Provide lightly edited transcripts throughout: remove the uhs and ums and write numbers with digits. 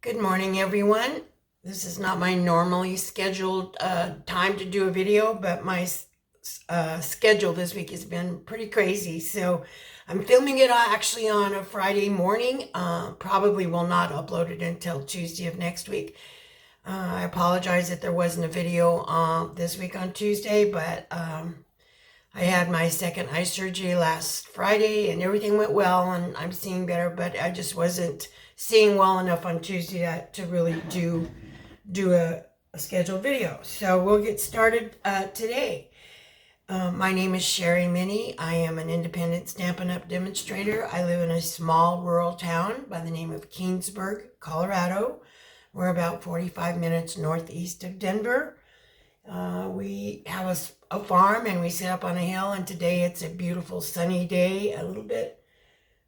Good morning, everyone. This is not my normally scheduled time to do a video, but my schedule this week has been pretty crazy. So I'm filming it actually on a Friday morning. Probably will not upload it until Tuesday of next week. I apologize that there wasn't a video this week on Tuesday, but I had my second eye surgery last Friday and everything went well and I'm seeing better, but I just wasn't seeing well enough on Tuesday to really do a scheduled video. So we'll get started today. My name is Sherry Minnie. I am an independent Stampin' Up! Demonstrator. I live in a small rural town by the name of Keensburg, Colorado. We're about 45 minutes northeast of Denver. We have a farm and we sit up on a hill, and today it's a beautiful sunny day.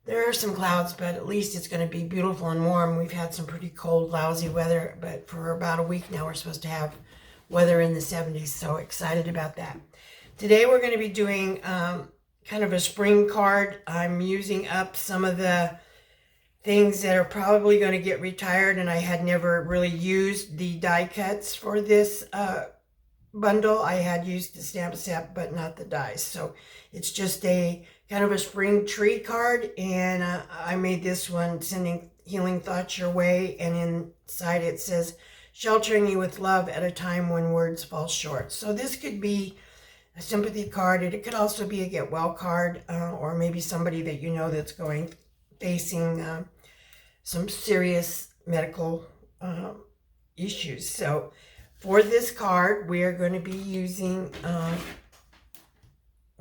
There are some clouds, but at least it's going to be beautiful and warm. We've had some pretty cold, lousy weather, but for about a week now we're supposed to have weather in the 70s, so excited about that. Today we're going to be doing kind of a spring card. I'm using up some of the things that are probably going to get retired, and I had never really used the die cuts for this bundle. I had used the stamp set, but not the dies. So it's just a kind of a spring tree card, and I made this one sending healing thoughts your way, and inside it says sheltering you with love at a time when words fall short. So this could be a sympathy card. It could also be a get well card, or maybe somebody that you know that's facing some serious medical issues. So for this card, we are going to be using,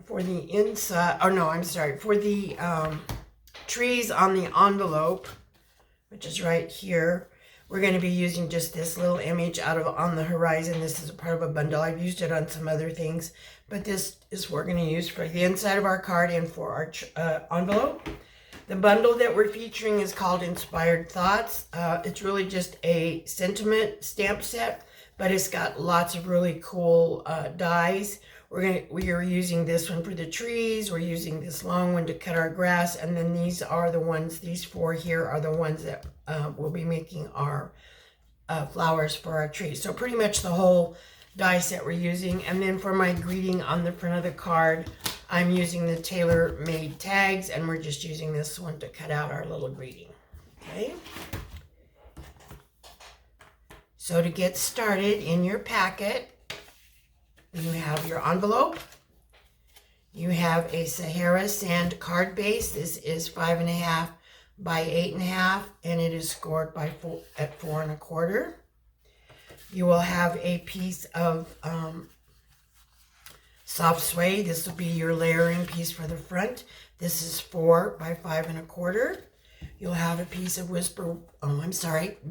for the inside, for the trees on the envelope, which is right here, we're going to be using just this little image on the horizon. This is a part of a bundle. I've used it on some other things, but this is what we're going to use for the inside of our card and for our envelope. The bundle that we're featuring is called Inspired Thoughts. It's really just a sentiment stamp set, but it's got lots of really cool dies. We are using this one for the trees. We're using this long one to cut our grass, and then these four here are the ones that we'll be making our flowers for our trees. So pretty much the whole die set we're using. And then for my greeting on the front of the card, I'm using the tailor-made tags, and we're just using this one to cut out our little greeting. Okay. So to get started, in your packet, you have your envelope. You have a Sahara Sand card base. This is 5.5 by 8.5, and it is scored at 4 1/4. You will have a piece of soft suede. This will be your layering piece for the front. This is 4 by 5 1/4. You'll have a piece of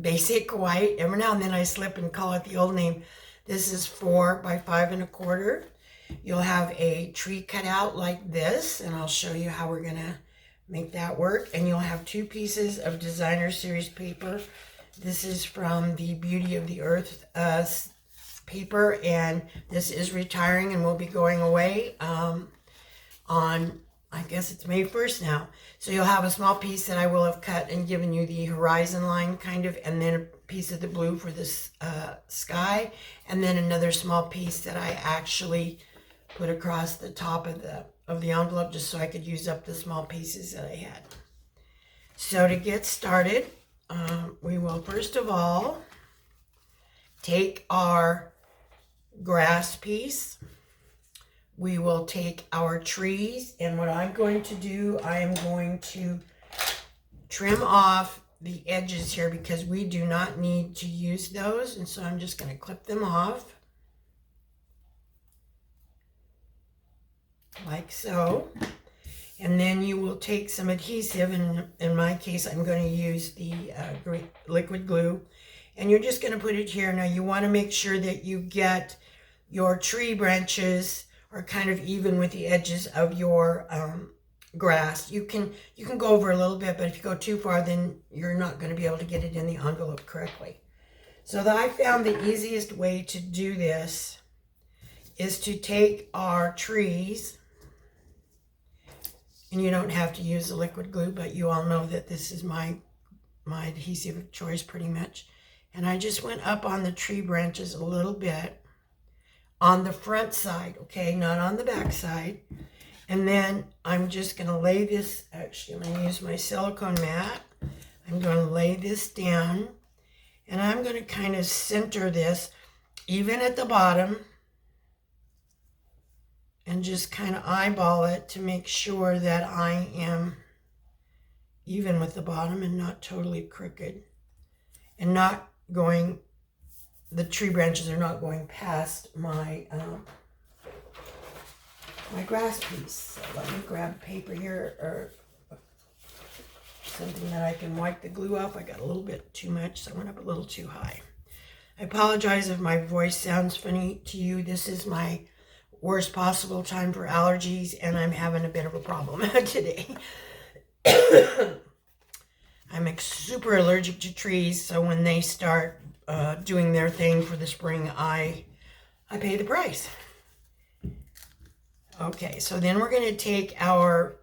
basic white. Every now and then I slip and call it the old name. This is 4 by 5 1/4. You'll have a tree cut out like this, and I'll show you how we're going to make that work. And you'll have 2 pieces of designer series paper. This is from the Beauty of the Earth paper, and this is retiring and will be going away on, I guess it's May 1st now. So you'll have a small piece that I will have cut and given you the horizon line kind of, and then a piece of the blue for this sky, and then another small piece that I actually put across the top of the envelope just so I could use up the small pieces that I had. So to get started, we will first of all take our grass piece. We will take our trees, and what I'm going to do, I am going to trim off the edges here because we do not need to use those, and so I'm just going to clip them off like so. And then you will take some adhesive, and in my case I'm going to use the liquid glue, and you're just going to put it here. Now you want to make sure that you get your tree branches are kind of even with the edges of your grass. You can go over a little bit, but if you go too far, then you're not going to be able to get it in the envelope correctly. So I found the easiest way to do this is to take our trees, and you don't have to use the liquid glue, but you all know that this is my my adhesive of choice pretty much. And I just went up on the tree branches a little bit on the front side, okay, not on the back side. And then I'm just going to lay this, actually I'm going to use my silicone mat. I'm going to lay this down, and I'm going to kind of center this even at the bottom and just kind of eyeball it to make sure that I am even with the bottom and not totally crooked, and not going, the tree branches are not going past my my grass piece. So let me grab paper here, or something that I can wipe the glue off. I got a little bit too much, so I went up a little too high. I apologize if my voice sounds funny to you. This is my worst possible time for allergies, and I'm having a bit of a problem today. I'm super allergic to trees, so when they start doing their thing for the spring, I pay the price. Okay, so then we're going to take our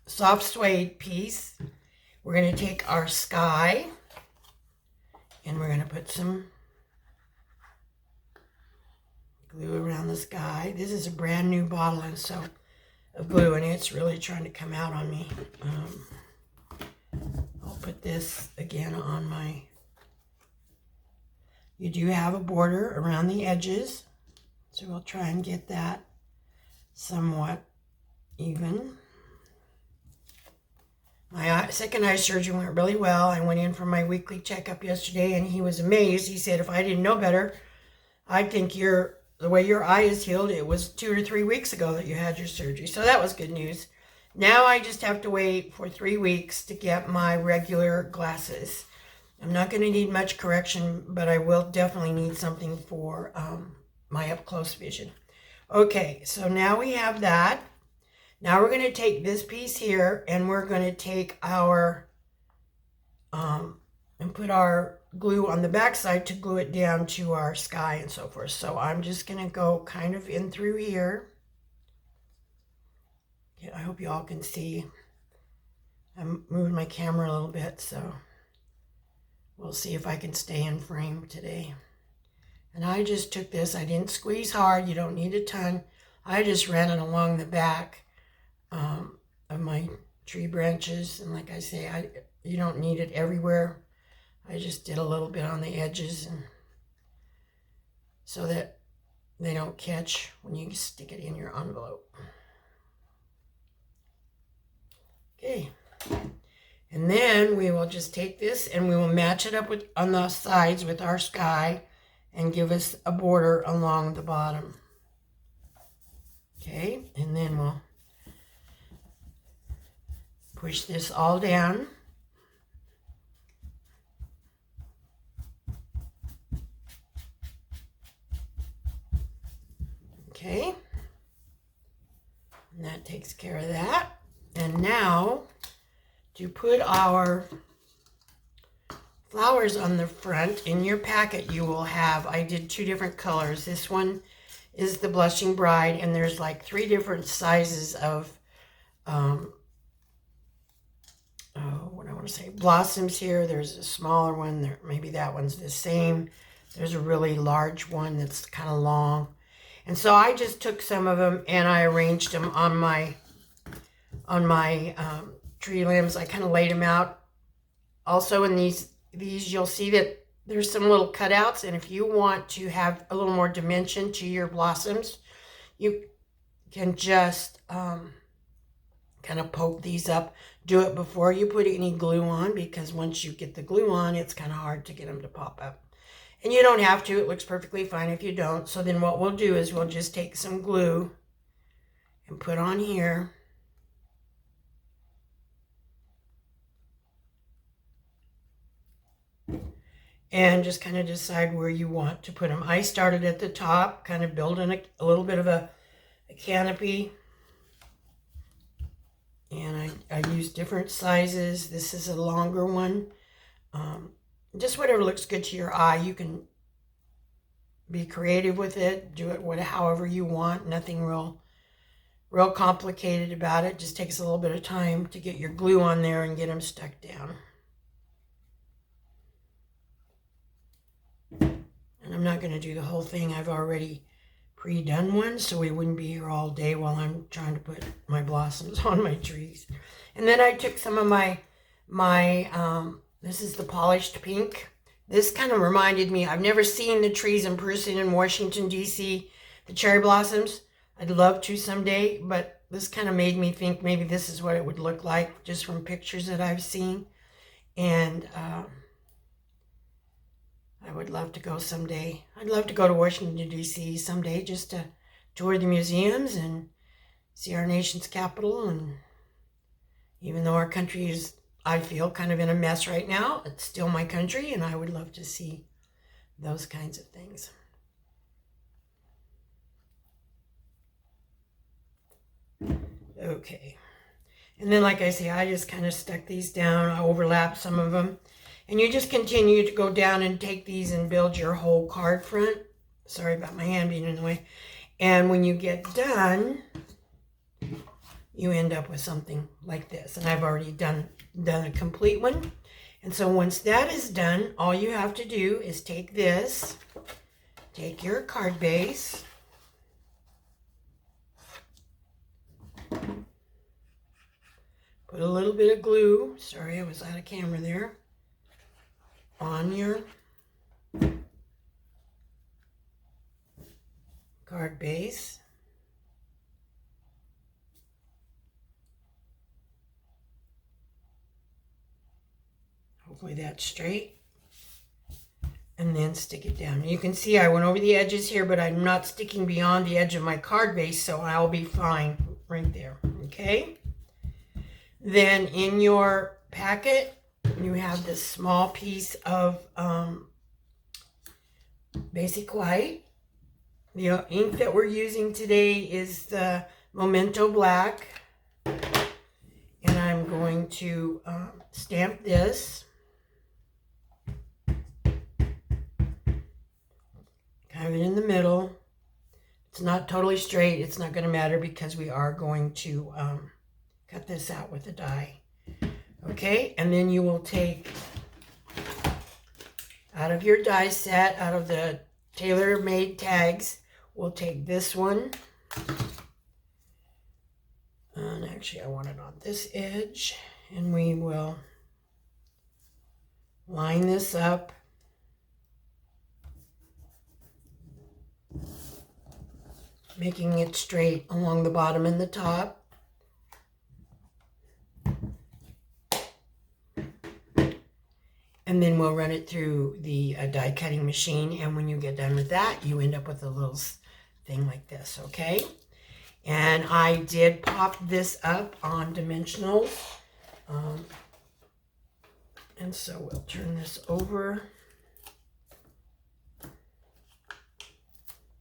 soft suede piece. We're going to take our sky, and we're going to put some glue around the sky. This is a brand new bottle and so of glue, and it's really trying to come out on me. I'll put this again on my, you do have a border around the edges, so we'll try and get that somewhat even. My second eye surgery went really well. I went in for my weekly checkup yesterday, and he was amazed. He said, if I didn't know better, I think the way your eye is healed, it was 2 or 3 weeks ago that you had your surgery. So that was good news. Now I just have to wait for 3 weeks to get my regular glasses. I'm not going to need much correction, but I will definitely need something for my up-close vision. Okay, so now we have that. Now we're going to take this piece here, and we're going to take our, and put our glue on the back side to glue it down to our sky and so forth. So I'm just going to go kind of in through here. Yeah, I hope you all can see. I'm moving my camera a little bit, so we'll see if I can stay in frame today. And I just took this, I didn't squeeze hard, you don't need a ton. I just ran it along the back of my tree branches, and like I say, you don't need it everywhere. I just did a little bit on the edges, and so that they don't catch when you stick it in your envelope. Okay, and then we will just take this and we will match it up with on the sides with our sky and give us a border along the bottom. Okay, and then we'll push this all down. Okay, and that takes care of that. And now to put our flowers on the front, in your packet you will have, I did 2 different colors. This one is the Blushing Bride, and there's like 3 different sizes of what I want to say, blossoms here. There's a smaller one there, maybe that one's the same. There's a really large one that's kind of long, and so I just took some of them and I arranged them on my tree limbs. I kind of laid them out. Also in these you'll see that there's some little cutouts, and if you want to have a little more dimension to your blossoms, you can just kind of poke these up. Do it before you put any glue on, because once you get the glue on, it's kind of hard to get them to pop up. And you don't have to. It looks perfectly fine if you don't. So then what we'll do is we'll just take some glue and put on here. And just kind of decide where you want to put them. I started at the top, kind of building a little bit of a canopy. And I used different sizes. This is a longer one. Just whatever looks good to your eye. You can be creative with it. Do it however you want. Nothing real complicated about it. Just takes a little bit of time to get your glue on there and get them stuck down. I'm not going to do the whole thing. I've already pre-done one, so we wouldn't be here all day while I'm trying to put my blossoms on my trees. And then I took some of my this is the polished pink. This kind of reminded me, I've never seen the trees in person in Washington, D.C., the cherry blossoms. I'd love to someday, but this kind of made me think maybe this is what it would look like just from pictures that I've seen. And I would love to go someday. I'd love to go to Washington, D.C. someday just to tour the museums and see our nation's capital. And even though our country is, I feel, kind of in a mess right now, it's still my country, and I would love to see those kinds of things. Okay. And then, like I say, I just kind of stuck these down. I overlapped some of them. And you just continue to go down and take these and build your whole card front. Sorry about my hand being in the way. And when you get done, you end up with something like this. And I've already done a complete one. And so once that is done, all you have to do is take this, take your card base, put a little bit of glue, sorry I was out of camera there, on your card base. Hopefully that's straight. And then stick it down. You can see I went over the edges here, but I'm not sticking beyond the edge of my card base, so I'll be fine right there, okay? Then in your packet, you have this small piece of basic white. The ink that we're using today is the Memento Black. And I'm going to stamp this. Kind of in the middle. It's not totally straight. It's not going to matter because we are going to cut this out with a die. Okay, and then you will take out of your die set, out of the tailor-made tags, we'll take this one. And actually I want it on this edge. And we will line this up. Making it straight along the bottom and the top. And then we'll run it through the die cutting machine. And when you get done with that, you end up with a little thing like this, okay? And I did pop this up on dimensionals. And so we'll turn this over.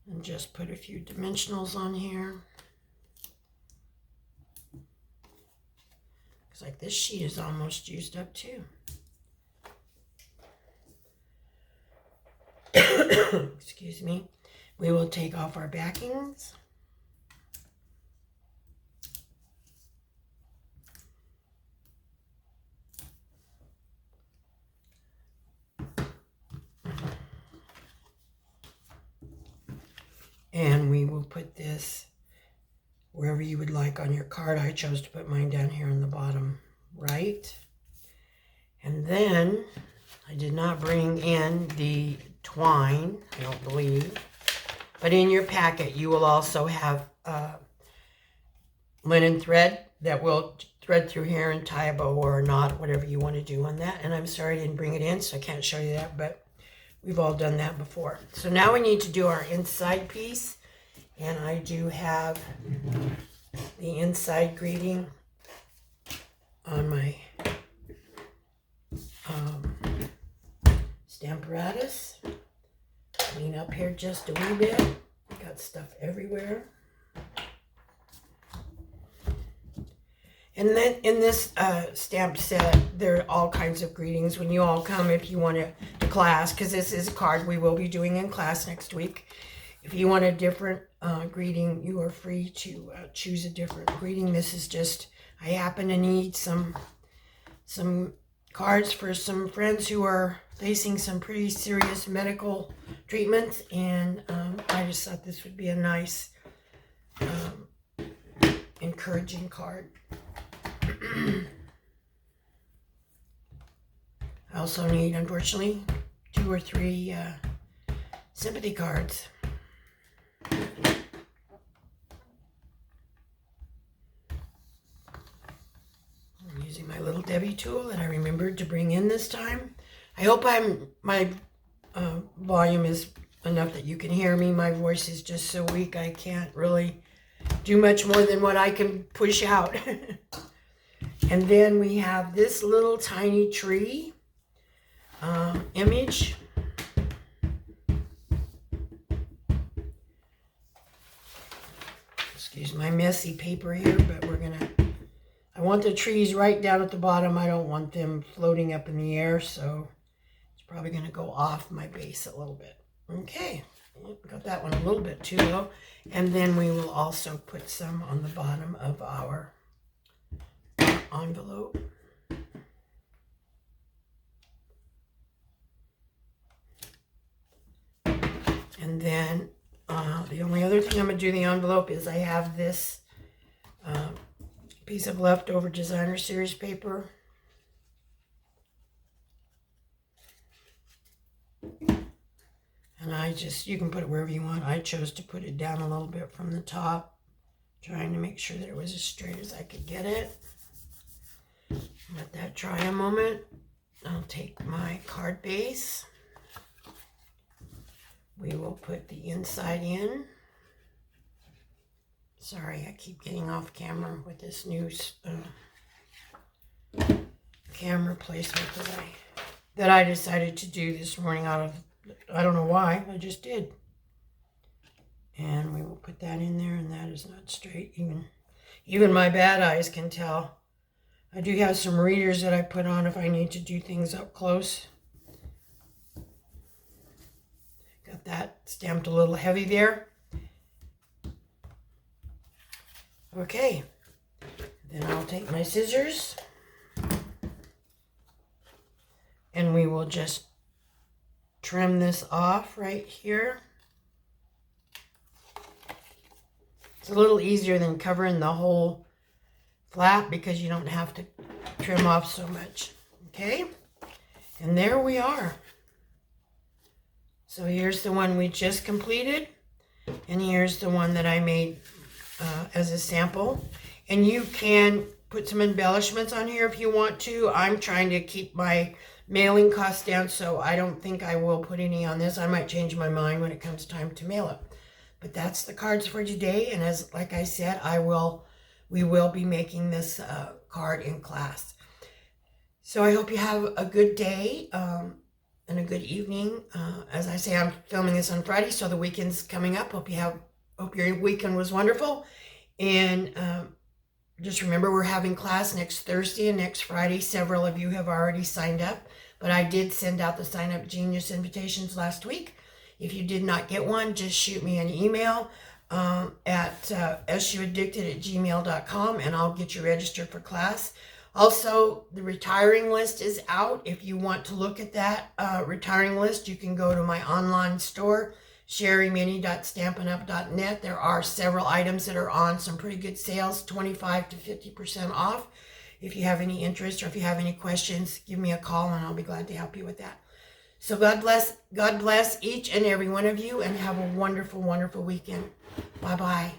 And just put a few dimensionals on here. Looks like this sheet is almost used up too. Excuse me. We will take off our backings. And we will put this wherever you would like on your card. I chose to put mine down here on the bottom right. And then I did not bring in the twine, I don't believe. But in your packet, you will also have linen thread that will thread through here and tie a bow or a knot, whatever you want to do on that. And I'm sorry I didn't bring it in, so I can't show you that, but we've all done that before. So now we need to do our inside piece. And I do have the inside greeting on my Stamparatus. Clean up here just a wee bit. Got stuff everywhere. And then in this stamp set, there are all kinds of greetings when you all come if you want to class, because this is a card we will be doing in class next week. If you want a different greeting, you are free to choose a different greeting. This is just, I happen to need some cards for some friends who are facing some pretty serious medical treatments, and I just thought this would be a nice, encouraging card. I also need, unfortunately, 2 or 3 sympathy cards. I'm using my little Debbie tool that I remembered to bring in this time. I hope my volume is enough that you can hear me. My voice is just so weak I can't really do much more than what I can push out. And then we have this little tiny tree image. Excuse my messy paper here, but I want the trees right down at the bottom. I don't want them floating up in the air, so it's probably going to go off my base a little bit. Okay, got that one a little bit too low. And then we will also put some on the bottom of our envelope. And then the only other thing I'm going to do the envelope is I have this piece of leftover designer series paper. And you can put it wherever you want. I chose to put it down a little bit from the top, trying to make sure that it was as straight as I could get it. Let that dry a moment. I'll take my card base. We will put the inside in. Sorry, I keep getting off camera with this new camera placement that I decided to do this morning out of, I don't know why, I just did. And we will put that in there, and that is not straight. Even my bad eyes can tell. I do have some readers that I put on if I need to do things up close. Got that stamped a little heavy there. Okay, then I'll take my scissors and we will just trim this off right here. It's a little easier than covering the whole flap because you don't have to trim off so much. Okay, and there we are. So here's the one we just completed, and here's the one that I made as a sample. And you can put some embellishments on here if you want to. I'm trying to keep my mailing costs down, so I don't think I will put any on this. I might change my mind when it comes time to mail it. But that's the cards for today, and like I said, we will be making this card in class. So I hope you have a good day and a good evening. As I say, I'm filming this on Friday, so the weekend's coming up. Hope your weekend was wonderful. And just remember, we're having class next Thursday and next Friday. Several of you have already signed up, but I did send out the Sign Up Genius invitations last week. If you did not get one, just shoot me an email at suaddicted@gmail.com, and I'll get you registered for class. Also, the retiring list is out. If you want to look at that retiring list, you can go to my online store, sherrymini.stampinup.net. There are several items that are on some pretty good sales, 25 to 50% off. If you have any interest or if you have any questions, give me a call and I'll be glad to help you with that. So God bless each and every one of you, and have a wonderful, wonderful weekend. Bye-bye.